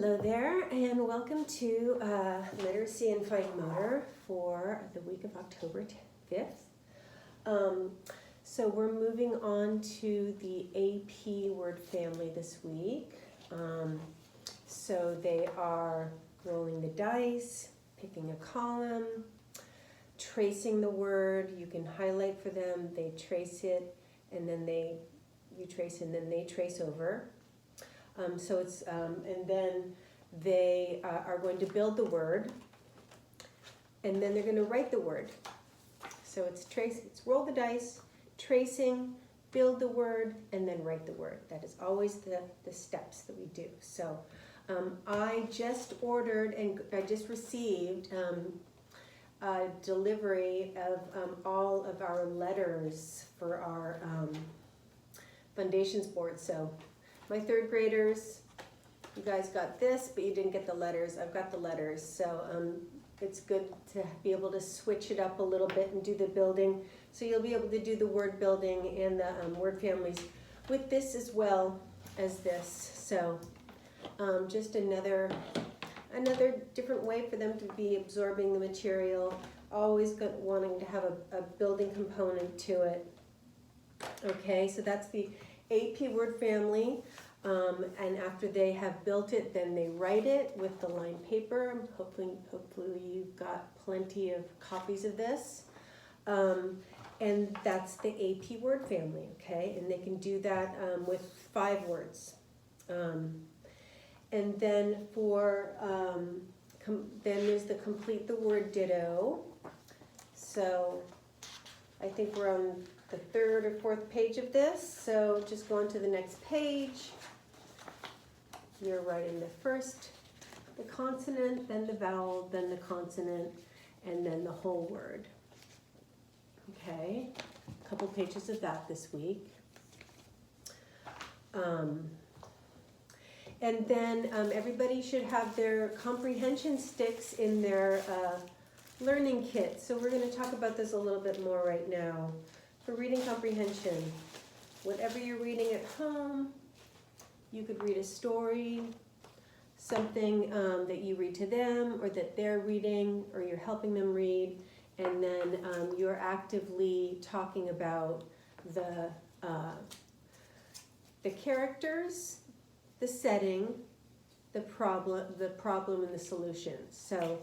Hello there, and welcome to Literacy and Fine Motor for the week of October 5th. So we're moving on to the AP word family this week. So they are rolling the dice, picking a column, tracing the word. You can highlight for them, they trace it, and then you trace and then they trace over. So it's, and then they are going to build the word, and then they're going to write the word. So it's roll the dice, tracing, build the word, and then write the word. That is always the steps that we do. So I just ordered and I just received a delivery of all of our letters for our foundations board. So my third graders, you guys got this, but you didn't get the letters. I've got the letters, so it's good to be able to switch it up a little bit and do the building. So you'll be able to do the word building and the word families with this as well as this. So just another different way for them to be absorbing the material. Always wanting to have a building component to it. Okay, so that's the AP word family, and after they have built it, then they write it with the lined paper. Hopefully you've got plenty of copies of this, and that's the AP word family. Okay, and they can do that with 5 words, and then for then there's the complete the word ditto. So I think we're on the 3rd or 4th page of this, so just go on to the next page. You're writing the consonant, then the vowel, then the consonant, and then the whole word. Okay, a couple pages of that this week. And then everybody should have their comprehension sticks in their learning kit. So we're going to talk about this a little bit more right now. For reading comprehension, whatever you're reading at home, you could read a story, something that you read to them or that they're reading or you're helping them read, and then you're actively talking about the characters, the setting, the problem and the solution. So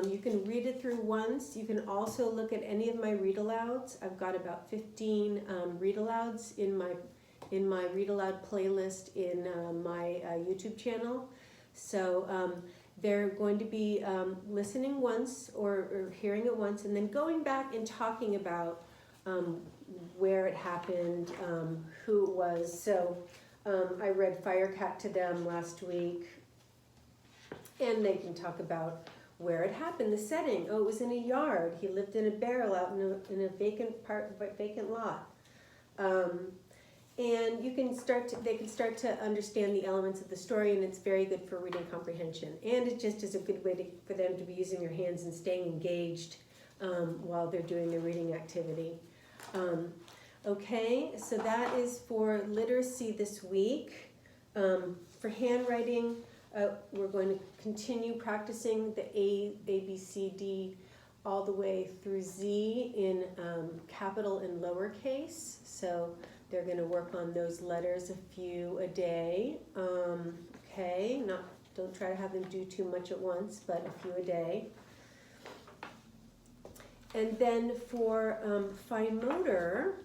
you can read it through once. You can also look at any of my read-alouds. I've got about 15 read-alouds in my read-aloud playlist in my YouTube channel. So they're going to be listening once or hearing it once, and then going back and talking about where it happened, who it was. So I read Firecat to them last week, and they can talk about where it happened, the setting. Oh, it was in a yard. He lived in a barrel out in a vacant lot. And you can they can start to understand the elements of the story, and it's very good for reading comprehension. And it just is a good way for them to be using their hands and staying engaged while they're doing the reading activity. Okay, so that is for literacy this week. For handwriting, we're going to continue practicing the A, B, C, D, all the way through Z in capital and lowercase. So they're going to work on those letters, a few a day. Okay, don't try to have them do too much at once, but a few a day. And then for fine motor,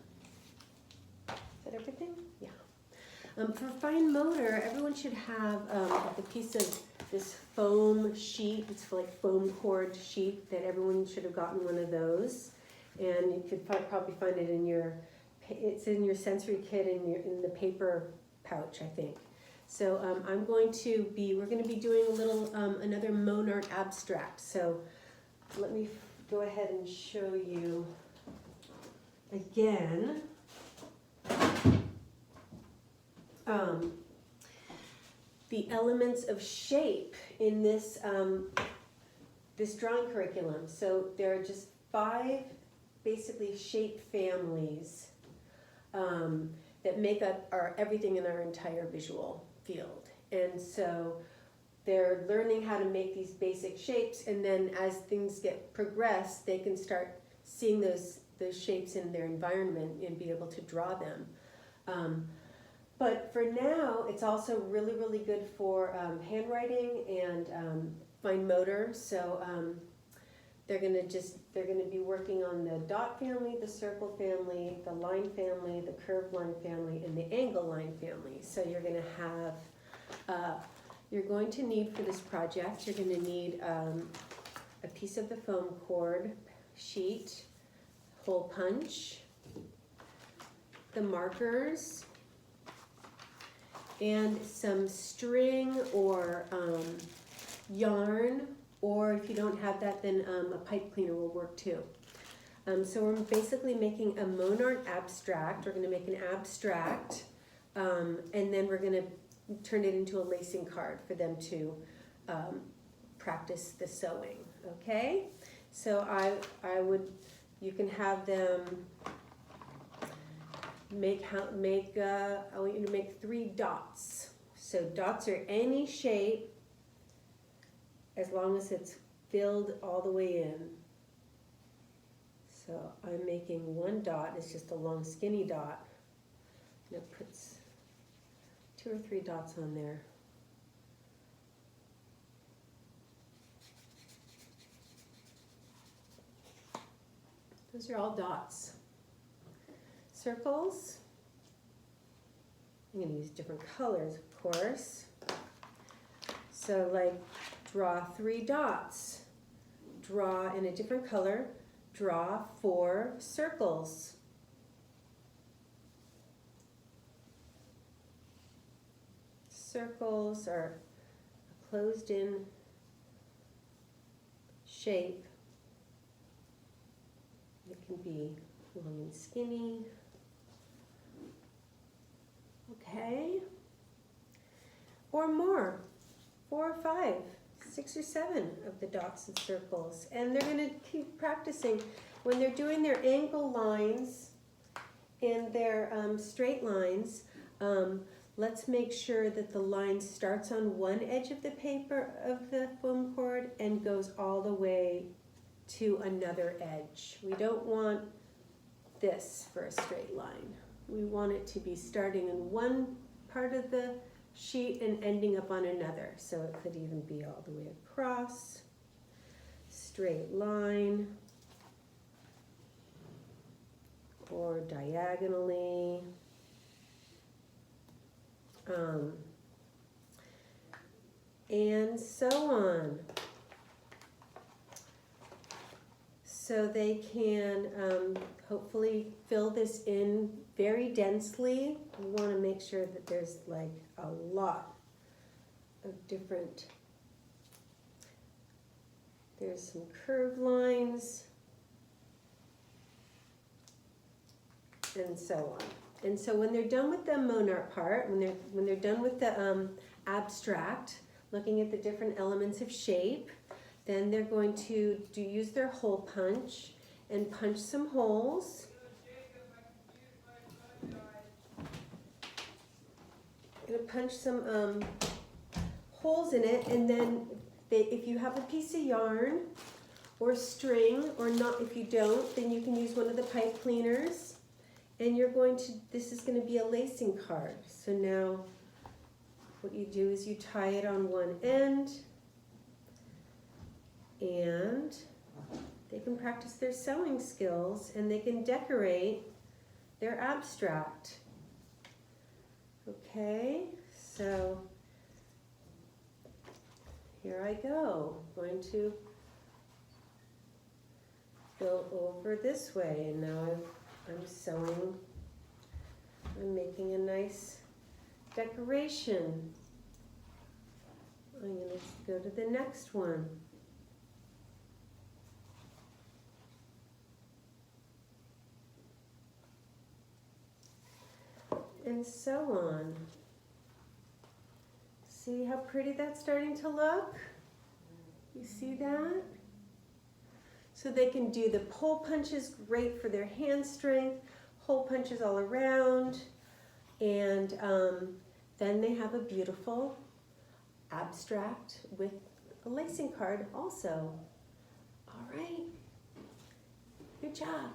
is that everything? Yeah. For fine motor, everyone should have a piece of this foam sheet. It's like foam cord sheet that everyone should have gotten one of those. And you could probably find it it's in your sensory kit in the paper pouch, I think. So we're going to be doing a little, another Monart abstract. So let me go ahead and show you again. The elements of shape in this this drawing curriculum. So there are just 5 basically shape families that make up everything in our entire visual field. And so they're learning how to make these basic shapes, and then as things get progressed, they can start seeing those shapes in their environment and be able to draw them. But for now, it's also really, really good for handwriting and fine motor. So they're gonna be working on the dot family, the circle family, the line family, the curved line family, and the angle line family. So you're gonna have, you're going to need for this project, you're gonna need a piece of the foam cord sheet, hole punch, the markers, and some string or yarn, or if you don't have that, then a pipe cleaner will work too. So we're basically making a Monart abstract. We're going to make an abstract, and then we're going to turn it into a lacing card for them to practice the sewing. Okay, so you can have them I want you to make 3 dots. So dots are any shape as long as it's filled all the way in. So I'm making 1 dot. It's just a long skinny dot. And it puts 2 or 3 dots on there. Those are all dots. Circles. I'm going to use different colors, of course. So like draw 3 dots. Draw in a different color. Draw 4 circles. Circles are a closed-in shape. It can be long and skinny. Okay. Or more. 4 or 5, 6 or 7 of the dots and circles. And they're going to keep practicing. When they're doing their angle lines and their straight lines, let's make sure that the line starts on one edge of the paper of the foam cord and goes all the way to another edge. We don't want this for a straight line. We want it to be starting in one part of the sheet and ending up on another. So it could even be all the way across, straight line, or diagonally. And so on. So they can hopefully fill this in very densely. We want to make sure that there's like a lot of different, there's some curved lines, and so on. And so when they're done with the Monart part, when they're done with the abstract, looking at the different elements of shape, then they're going to use their hole punch and punch some holes. Gonna punch some holes in it, and then if you have a piece of yarn or string, or not, if you don't, then you can use one of the pipe cleaners. And this is going to be a lacing card. So now what you do is you tie it on one end, and they can practice their sewing skills, and they can decorate their abstract. Okay, so here I go. I'm going to go over this way, and now I'm sewing. I'm making a nice decoration. I'm going to go to the next one. And so on. See how pretty that's starting to look? You see that? So they can do the hole punches, great for their hand strength, hole punches all around, and then they have a beautiful abstract abstract with a lacing card also. All right. Good job.